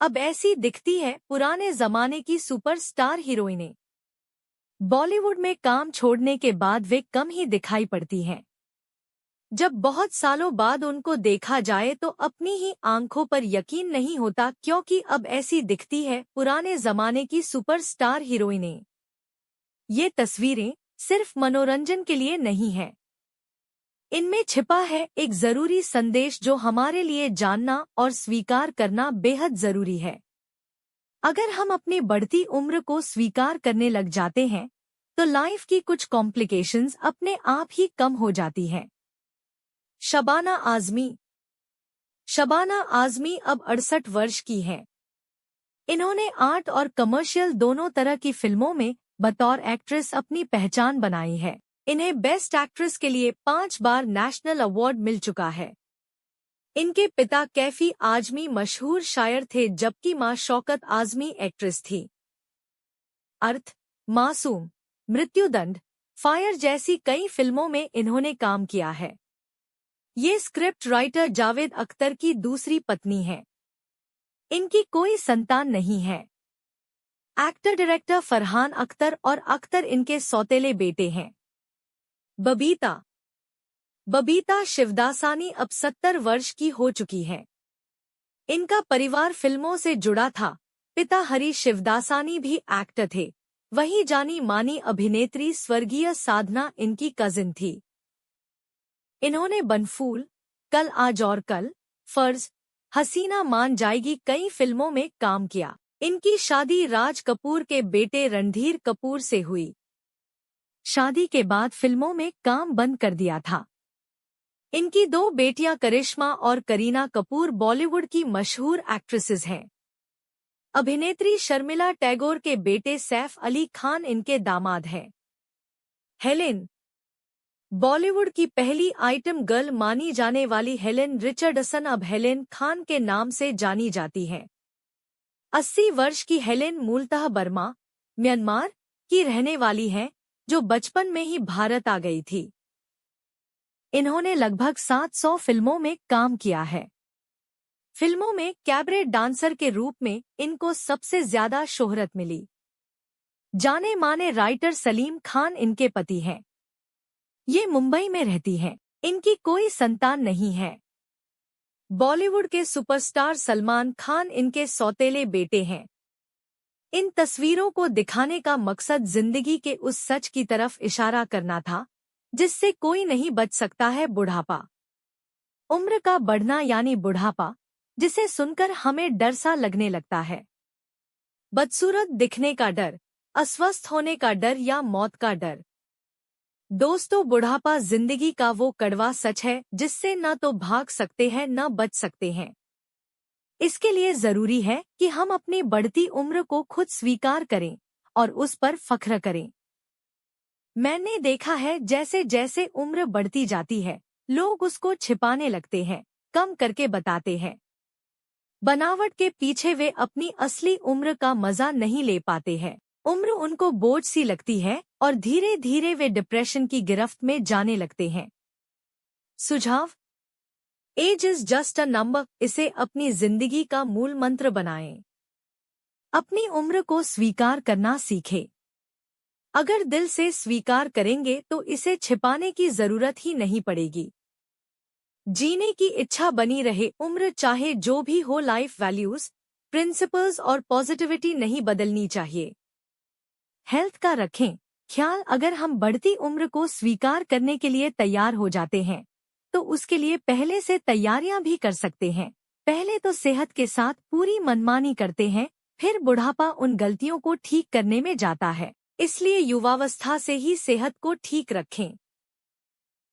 अब ऐसी दिखती है पुराने जमाने की सुपरस्टार हीरोइनें। बॉलीवुड में काम छोड़ने के बाद वे कम ही दिखाई पड़ती हैं। जब बहुत सालों बाद उनको देखा जाए तो अपनी ही आंखों पर यकीन नहीं होता, क्योंकि अब ऐसी दिखती है पुराने जमाने की सुपरस्टार हीरोइनें। ये तस्वीरें सिर्फ मनोरंजन के लिए नहीं हैं। इनमें छिपा है एक जरूरी संदेश जो हमारे लिए जानना और स्वीकार करना बेहद जरूरी है। अगर हम अपनी बढ़ती उम्र को स्वीकार करने लग जाते हैं तो लाइफ की कुछ कॉम्प्लिकेशंस अपने आप ही कम हो जाती हैं। शबाना आजमी। शबाना आजमी अब 68 वर्ष की हैं। इन्होंने आर्ट और कमर्शियल दोनों तरह की फिल्मों में बतौर एक्ट्रेस अपनी पहचान बनाई है। इन्हें बेस्ट एक्ट्रेस के लिए 5 बार नेशनल अवार्ड मिल चुका है। इनके पिता कैफी आजमी मशहूर शायर थे, जबकि मां शौकत आजमी एक्ट्रेस थी। अर्थ, मासूम, मृत्युदंड, फायर जैसी कई फिल्मों में इन्होंने काम किया है। ये स्क्रिप्ट राइटर जावेद अख्तर की दूसरी पत्नी है। इनकी कोई संतान नहीं है। एक्टर डायरेक्टर फरहान अख्तर और अख्तर इनके सौतेले बेटे हैं। बबीता। बबीता शिवदासानी अब 70 वर्ष की हो चुकी है। इनका परिवार फिल्मों से जुड़ा था। पिता हरी शिवदासानी भी एक्टर थे। वहीं जानी मानी अभिनेत्री स्वर्गीय साधना इनकी कजिन थी। इन्होंने बनफूल, कल आज और कल, फर्ज, हसीना मान जाएगी कई फिल्मों में काम किया। इनकी शादी राज कपूर के बेटे रणधीर कपूर से हुई। शादी के बाद फिल्मों में काम बंद कर दिया था। इनकी 2 बेटियां करिश्मा और करीना कपूर बॉलीवुड की मशहूर एक्ट्रेसेस हैं। अभिनेत्री शर्मिला टैगोर के बेटे सैफ अली खान इनके दामाद हैं। हेलेन। बॉलीवुड की पहली आइटम गर्ल मानी जाने वाली हेलेन रिचर्डसन अब हेलेन खान के नाम से जानी जाती हैं। 80 वर्ष की हेलेन मूलतः बर्मा, म्यांमार की रहने वाली हैं, जो बचपन में ही भारत आ गई थी। इन्होंने लगभग 700 फिल्मों में काम किया है। फिल्मों में कैबरे डांसर के रूप में इनको सबसे ज्यादा शोहरत मिली। जाने माने राइटर सलीम खान इनके पति हैं। ये मुंबई में रहती हैं। इनकी कोई संतान नहीं है। बॉलीवुड के सुपरस्टार सलमान खान इनके सौतेले बेटे हैं। इन तस्वीरों को दिखाने का मकसद जिंदगी के उस सच की तरफ इशारा करना था जिससे कोई नहीं बच सकता है, बुढ़ापा। उम्र का बढ़ना यानी बुढ़ापा, जिसे सुनकर हमें डर सा लगने लगता है। बदसूरत दिखने का डर, अस्वस्थ होने का डर या मौत का डर। दोस्तों, बुढ़ापा जिंदगी का वो कड़वा सच है जिससे न तो भाग सकते हैं न बच सकते हैं। इसके लिए जरूरी है कि हम अपनी बढ़ती उम्र को खुद स्वीकार करें और उस पर फख्र करें। मैंने देखा है जैसे जैसे उम्र बढ़ती जाती है लोग उसको छिपाने लगते हैं, कम करके बताते हैं। बनावट के पीछे वे अपनी असली उम्र का मजा नहीं ले पाते हैं। उम्र उनको बोझ सी लगती है और धीरे धीरे वे डिप्रेशन की गिरफ्त में जाने लगते हैं। सुझाव: age is just a number, इसे अपनी जिंदगी का मूल मंत्र बनाएं। अपनी उम्र को स्वीकार करना सीखें। अगर दिल से स्वीकार करेंगे तो इसे छिपाने की जरूरत ही नहीं पड़ेगी। जीने की इच्छा बनी रहे, उम्र चाहे जो भी हो। लाइफ वैल्यूज, प्रिंसिपल्स और पॉजिटिविटी नहीं बदलनी चाहिए। हेल्थ का रखें ख्याल। अगर हम बढ़ती उम्र को स्वीकार करने के लिए तैयार हो जाते हैं तो उसके लिए पहले से तैयारियां भी कर सकते हैं। पहले तो सेहत के साथ पूरी मनमानी करते हैं, फिर बुढ़ापा उन गलतियों को ठीक करने में जाता है। इसलिए युवावस्था से ही सेहत को ठीक रखें।